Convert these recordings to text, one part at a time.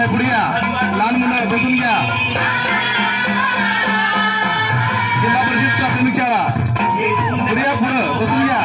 आहे पुढे या. लहान मुलं बसून घ्या. जिल्हा परिषद प्राथमिक शाळा पुढे या. पुढं बसून घ्या.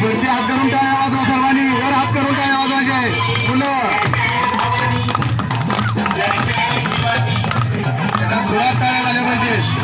वरती हात करून टाळ्या वाजवा सर्वांनी. वर हात करून टाळ्या वाजवायचे मुलं. सुरात टाळ्या झाल्या पाहिजे.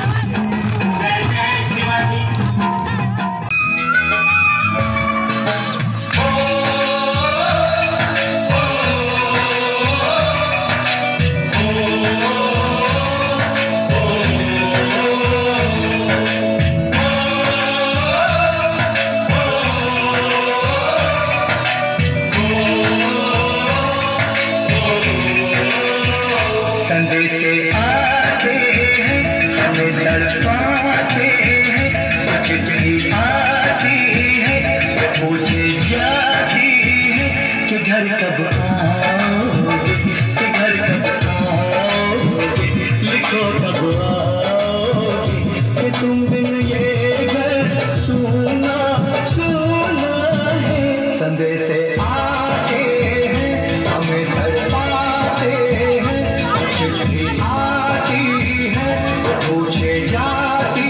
संदेशे आते हैं हमें तड़पाते हैं. चिट्ठी आती है पूछे जाती है कि घर कब आओगे, कि घर कब आओगे. लिखो कब आओगे कि तुम बिन ये घर सुना सुना है. संदेशे आते हैं हमें तड़पाते हैं. चिट्ठी आती है पूछे जाती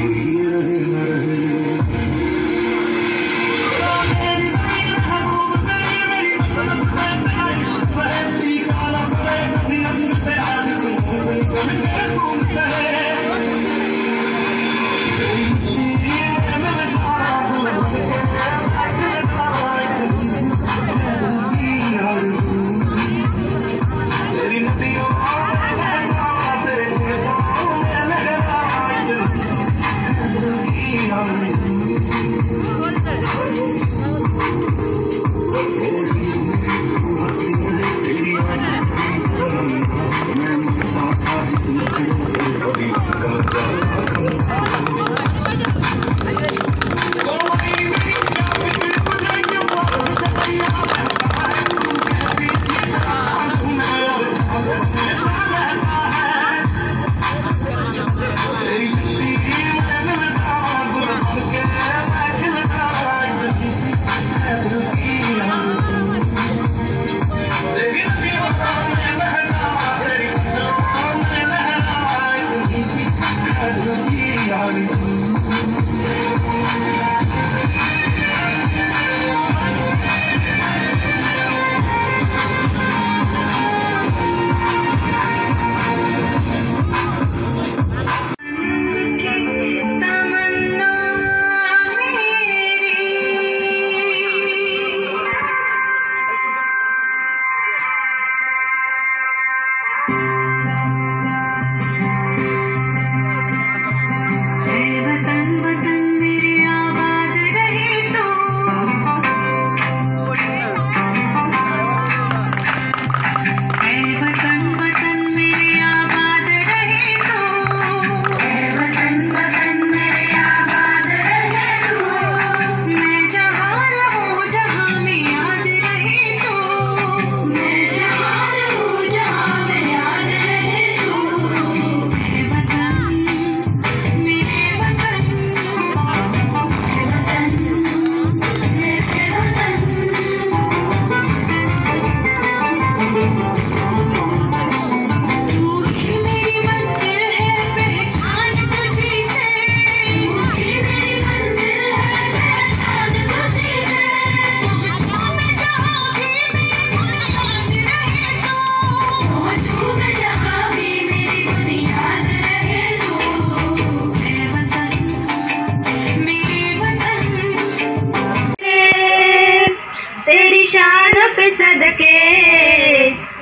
मेरी रहे न रहे।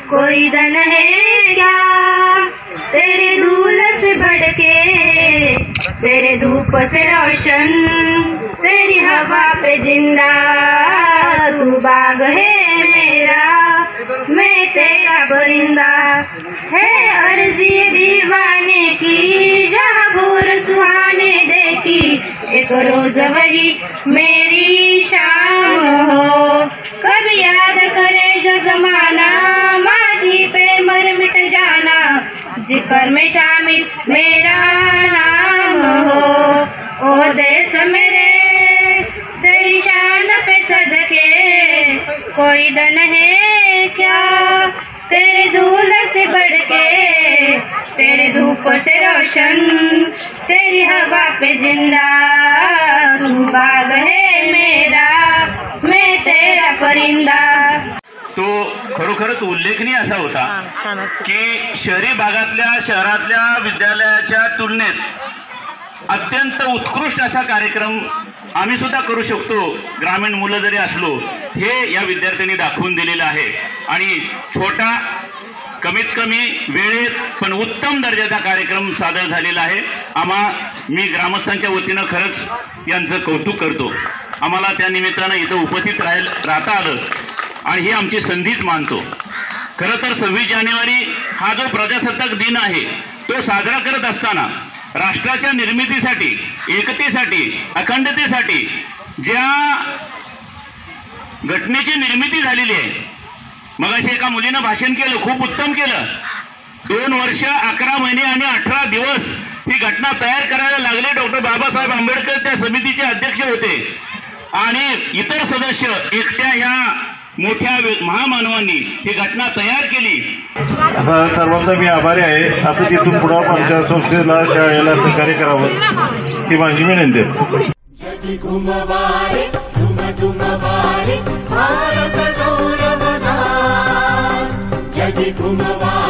कोई धन है क्या तेरे धूल से बढ़ के, तेरे धूप से रोशन, तेरी हवा पे जिंदा। तू बाग है मेरा, मैं तेरा परिंदा। है अर्जी दीवाने की जहाँ भोर सुहाने देखी, एक रोज वही मेरी शाम हो। कभी याद करे जो जमाना, माजी पे मर मिट जाना, जिक्र में शामिल मेरा नाम हो। ओ देश मेरे तेरी शान पे सदके, कोई धन है क्या तेरे धूल से बढ़ के, तेरे धूप से रोशन, तेरी हवा पे जिंदा। तू बाग है मेरा, मैं तेरा परिंदा। तो खरोखरच उल्लेखनीय असा होता की शहरी भागातल्या शहरातल्या विद्यालयाच्या तुलनेत अत्यंत उत्कृष्ट असा कार्यक्रम आम्ही सुद्धा करू शकतो, ग्रामीण मुलं जरी असलो, हे या विद्यार्थ्यांनी दाखवून दिलेलं आहे। आणि छोटा कमीत कमी वेळेत पण उत्तम दर्जाचा कार्यक्रम सादर झालेला आहे। मी ग्रामस्थांच्या वतीनं खरंच यांचं कौतुक करतो। आम्हाला त्या निमित्तानं इथं उपस्थित राहता आलं आणि ही आमची संधीच मानतो। खरं तर 26 जानेवारी हा जो प्रजासत्ताक दिन आहे तो साजरा करत असताना राष्ट्राच्या निर्मितीसाठी, एकतेसाठी, अखंडतेसाठी ज्या घटनेची निर्मिती झालेली आहे, मगाशी एका मुलीनं भाषण केलं, खूप उत्तम केलं। 2 वर्ष 11 महिने आणि 18 दिवस ही घटना तयार करायला लागले। डॉक्टर बाबासाहेब आंबेडकर त्या समितीचे अध्यक्ष होते आणि इतर सदस्य एकट्या ह्या मोठ्या महामानवांनी ही घटना तयार केली. आता सर्वांचा मी आभारी आहे. असं तिथून पुढे आमच्या संस्थेला शाळेला सहकार्य करावं ही माझी विनंती आहे. भारत गौरवदा जगी घुमवारे